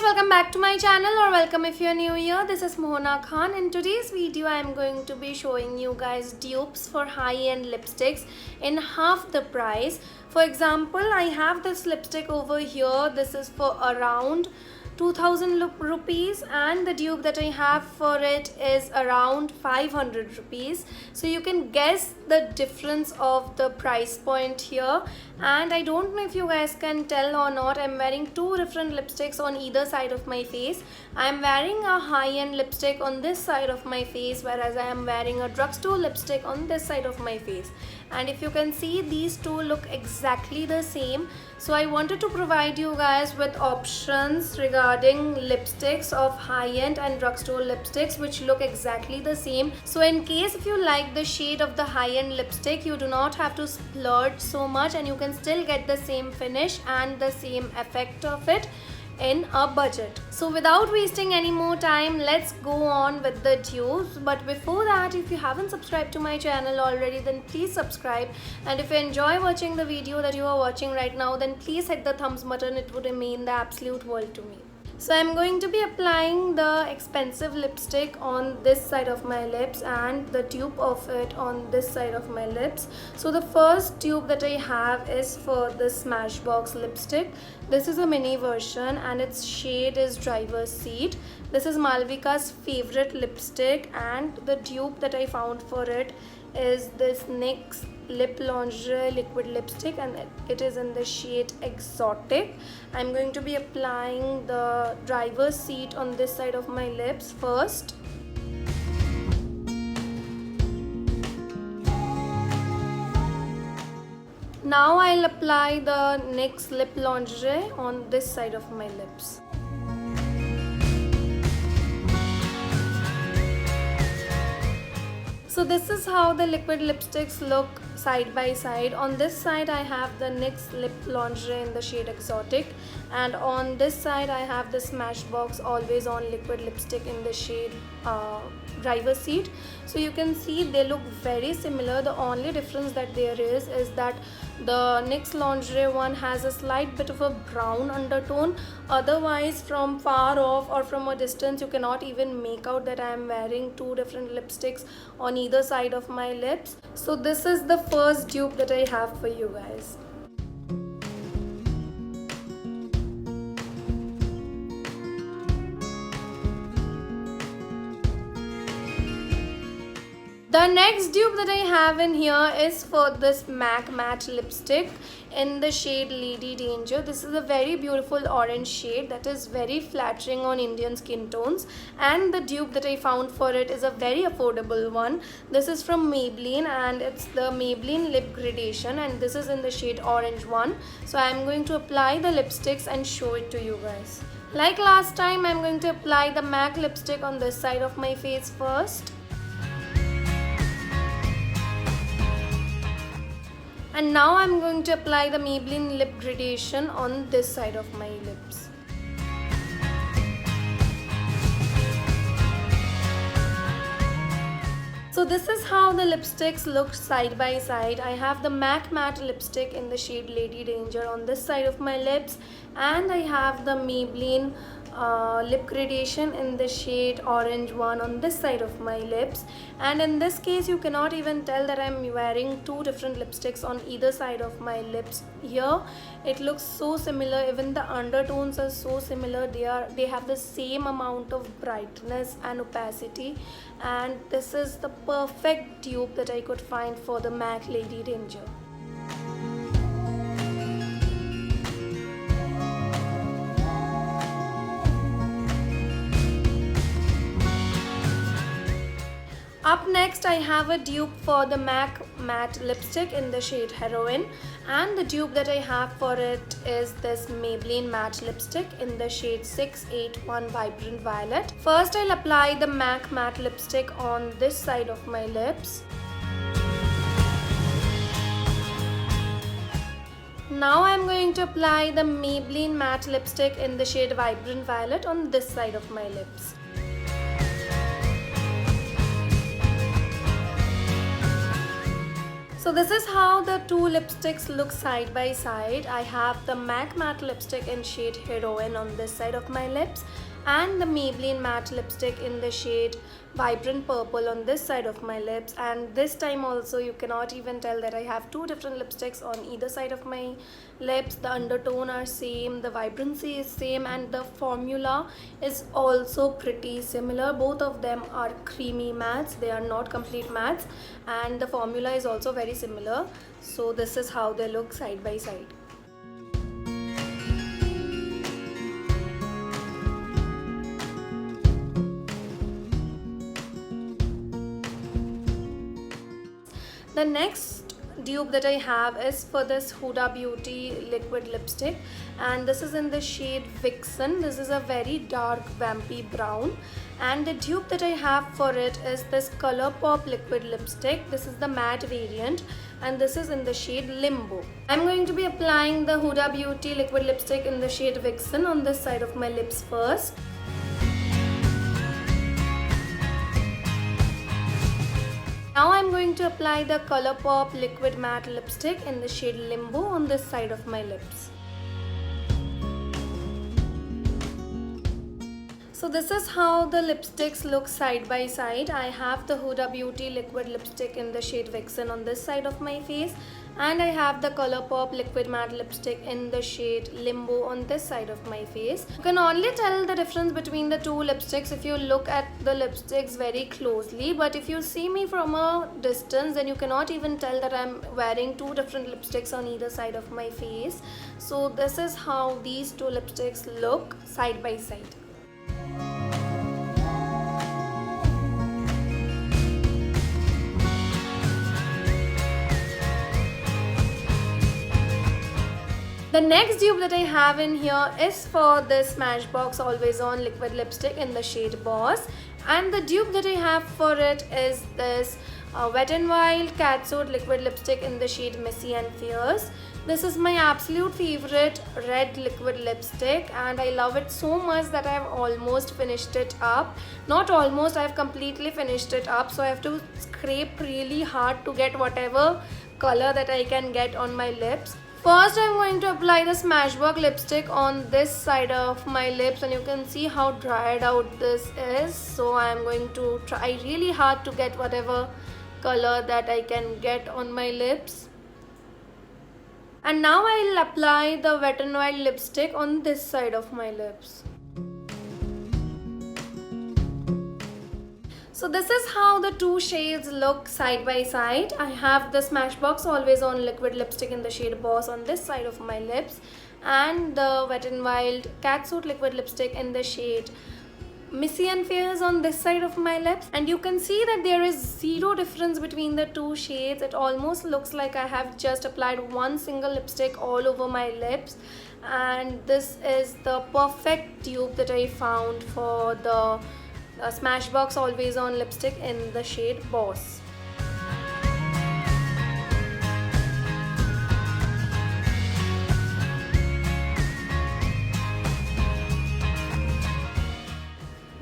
welcome back to my channel, or welcome if you're new here. This is Mohana Khan. In today's video I am going to be showing you guys dupes for high-end lipsticks in half the price. For example, I have this lipstick over here. This is for around 2000 rupees, and the dupe that I have for it is around 500 rupees. So you can guess the difference of the price point here. And I don't know if you guys can tell or not, I'm wearing two different lipsticks on either side of my face. I'm wearing a high-end lipstick on this side of my face, whereas I am wearing a drugstore lipstick on this side of my face. And if you can see, these two look exactly the same. So I wanted to provide you guys with options regarding lipsticks of high-end and drugstore lipsticks which look exactly the same. So in case if you like the shade of the high-end lipstick, you do not have to splurge so much and you can still get the same finish and the same effect of it in a budget. So without wasting any more time, let's go on with the dupes. But before that, if you haven't subscribed to my channel already, then please subscribe. And if you enjoy watching the video that you are watching right now, then please hit the thumbs button. It would mean the absolute world to me. So I'm going to be applying the expensive lipstick on this side of my lips and the dupe of it on this side of my lips. So the first dupe that I have is for the Smashbox lipstick. This is a mini version and its shade is Driver's Seat. This is Malvika's favorite lipstick, and the dupe that I found for it is this NYX Lip Lingerie liquid lipstick, and it is in the shade Exotic. I'm going to be applying the Driver's Seat on this side of my lips first. Now I'll apply the NYX Lip Lingerie on this side of my lips. So this is how the liquid lipsticks look side by side. On this side I have the NYX Lip Lingerie in the shade Exotic, and on this side I have the Smashbox Always On liquid lipstick in the shade Driver's Seat. So you can see they look very similar. The only difference that there is that the NYX Lingerie one has a slight bit of a brown undertone. Otherwise, from far off or from a distance, you cannot even make out that I am wearing two different lipsticks on either side of my lips. So this is the first dupe that I have for you guys. The next dupe that I have in here is for this MAC matte lipstick in the shade Lady Danger. This is a very beautiful orange shade that is very flattering on Indian skin tones, and the dupe that I found for it is a very affordable one. This is from Maybelline and it's the Maybelline Lip Gradation, and this is in the shade Orange 1. So I am going to apply the lipsticks and show it to you guys. Like last time, I am going to apply the MAC lipstick on this side of my face first. And now I'm going to apply the Maybelline Lip Gradation on this side of my lips. So this is how the lipsticks look side by side. I have the MAC matte lipstick in the shade Lady Danger on this side of my lips, and I have the Maybelline Lip Gradation in the shade Orange 1 on this side of my lips. And in this case, you cannot even tell that I'm wearing two different lipsticks on either side of my lips here. It looks so similar. Even the undertones are so similar. They have the same amount of brightness and opacity, and this is the perfect dupe that I could find for the MAC Lady Danger. Up next, I have a dupe for the MAC matte lipstick in the shade Heroine, and the dupe that I have for it is this Maybelline matte lipstick in the shade 681 Vibrant Violet. First, I'll apply the MAC matte lipstick on this side of my lips. Now I'm going to apply the Maybelline matte lipstick in the shade Vibrant Violet on this side of my lips. So this is how the two lipsticks look side by side. I have the MAC matte lipstick in shade Heroine on this side of my lips, and the Maybelline matte lipstick in the shade Vibrant Purple on this side of my lips. And this time also you cannot even tell that I have two different lipsticks on either side of my lips. The undertone are same, the vibrancy is same, and the formula is also pretty similar. Both of them are creamy mattes, they are not complete mattes, and the formula is also very similar. So this is how they look side by side. The next dupe that I have is for this Huda Beauty liquid lipstick, and this is in the shade Vixen. This is a very dark vampy brown, and the dupe that I have for it is this Colourpop liquid lipstick. This is the matte variant, and this is in the shade Limbo. I'm going to be applying the Huda Beauty liquid lipstick in the shade Vixen on this side of my lips first. Now I'm going to apply the Colourpop liquid matte lipstick in the shade Limbo on this side of my lips. So this is how the lipsticks look side by side. I have the Huda Beauty liquid lipstick in the shade Vixen on this side of my face, and I have the Colourpop liquid matte lipstick in the shade Limbo on this side of my face. You can only tell the difference between the two lipsticks if you look at the lipsticks very closely, but if you see me from a distance, then you cannot even tell that I'm wearing two different lipsticks on either side of my face. So this is how these two lipsticks look side by side. The next dupe that I have in here is for this Smashbox Always On liquid lipstick in the shade Boss, and the dupe that I have for it is this Wet n Wild Catsuit liquid lipstick in the shade Messy and Fierce. This is my absolute favorite red liquid lipstick, and I love it so much that I have almost finished it up. Not almost, I have completely finished it up, so I have to scrape really hard to get whatever color that I can get on my lips. First, I'm going to apply the Smashbox lipstick on this side of my lips, and you can see how dried out this is. So I'm going to try really hard to get whatever color that I can get on my lips. And now I'll apply the Wet n Wild lipstick on this side of my lips. So this is how the two shades look side by side. I have the Smashbox Always On liquid lipstick in the shade Boss on this side of my lips, and the Wet n Wild Catsuit liquid lipstick in the shade Messy and Fierce on this side of my lips. And you can see that there is zero difference between the two shades. It almost looks like I have just applied one single lipstick all over my lips. And this is the perfect dupe that I found for the Smashbox Always On lipstick in the shade Boss.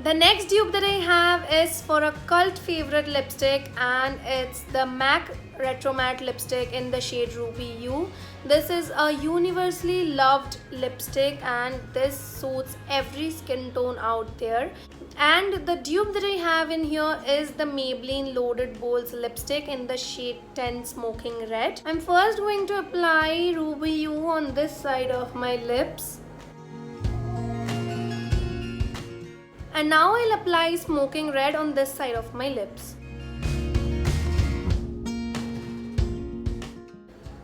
The next dupe that I have is for a cult favorite lipstick, and it's the MAC Retro Matte lipstick in the shade Ruby You. This is a universally loved lipstick, and this suits every skin tone out there. And the dupe that I have in here is the Maybelline Loaded Bowls lipstick in the shade 10 Smoking Red. I'm first going to apply Ruby You on this side of my lips. And now I'll apply Smoking Red on this side of my lips.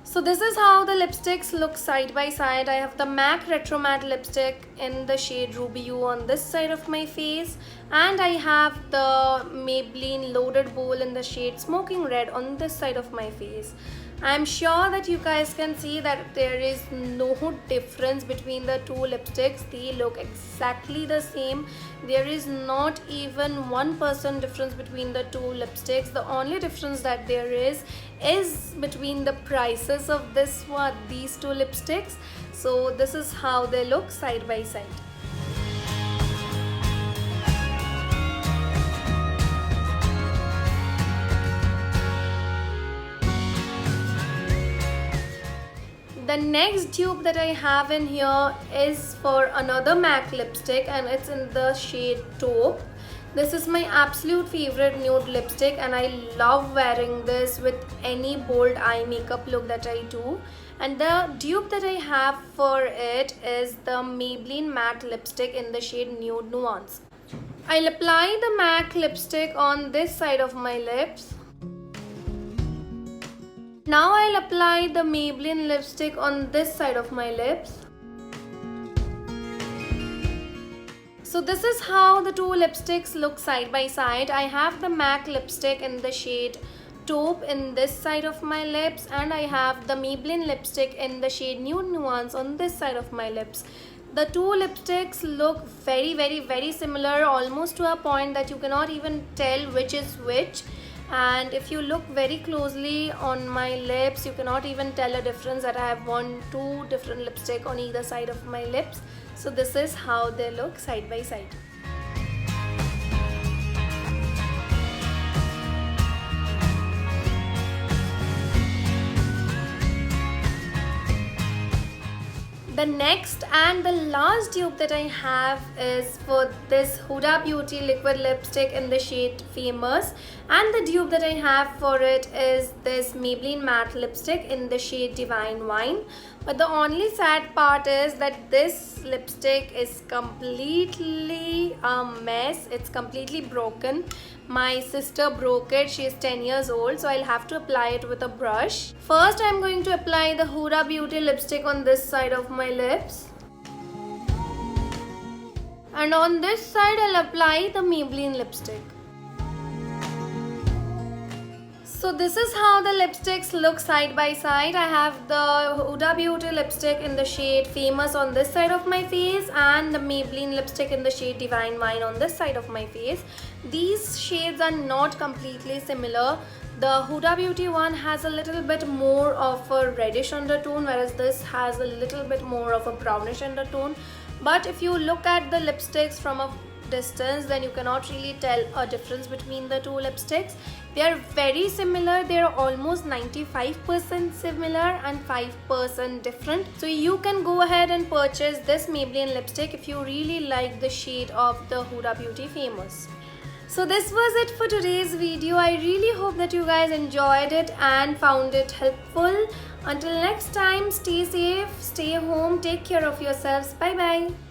So this is how the lipsticks look side by side. I have the MAC Retro Matte lipstick in the shade Ruby You on this side of my face, and I have the Maybelline Loaded Bowl in the shade Smoking Red on this side of my face. I'm sure that you guys can see that there is no difference between the two lipsticks. They look exactly the same. There is not even 1% difference between the two lipsticks. The only difference that there is between the prices of these two lipsticks. So this is how they look side by side. The next dupe that I have in here is for another MAC lipstick, and it's in the shade Taupe. This is my absolute favorite nude lipstick, and I love wearing this with any bold eye makeup look that I do. And the dupe that I have for it is the Maybelline matte lipstick in the shade Nude Nuance. I'll apply the MAC lipstick on this side of my lips. Now I'll apply the Maybelline lipstick on this side of my lips. So this is how the two lipsticks look side by side. I have the MAC lipstick in the shade Taupe in this side of my lips, and I have the Maybelline lipstick in the shade Nude Nuance on this side of my lips. The two lipsticks look very similar, almost to a point that you cannot even tell which is which. And if you look very closely on my lips, you cannot even tell a difference that I have two different lipstick on either side of my lips. So this is how they look side by side. The next and the last dupe that I have is for this Huda Beauty liquid lipstick in the shade Famous, and the dupe that I have for it is this Maybelline matte lipstick in the shade Divine Wine. But the only sad part is that this lipstick is completely a mess. It's completely broken. My sister broke it. She is 10 years old, so I'll have to apply it with a brush. First, I'm going to apply the Huda Beauty lipstick on this side of my lips. And on this side, I'll apply the Maybelline lipstick. So this is how the lipsticks look side by side. I have the Huda Beauty lipstick in the shade Famous on this side of my face, and the Maybelline lipstick in the shade Divine Wine on this side of my face. These shades are not completely similar. The Huda Beauty one has a little bit more of a reddish undertone, whereas this has a little bit more of a brownish undertone. But if you look at the lipsticks from a distance, then you cannot really tell a difference between the two lipsticks. They are very similar. They are almost 95% similar and 5% different. So you can go ahead and purchase this Maybelline lipstick if you really like the shade of the Huda Beauty Famous. So this was it for today's video. I really hope that you guys enjoyed it and found it helpful. Until next time, stay safe, stay home, take care of yourselves. Bye bye.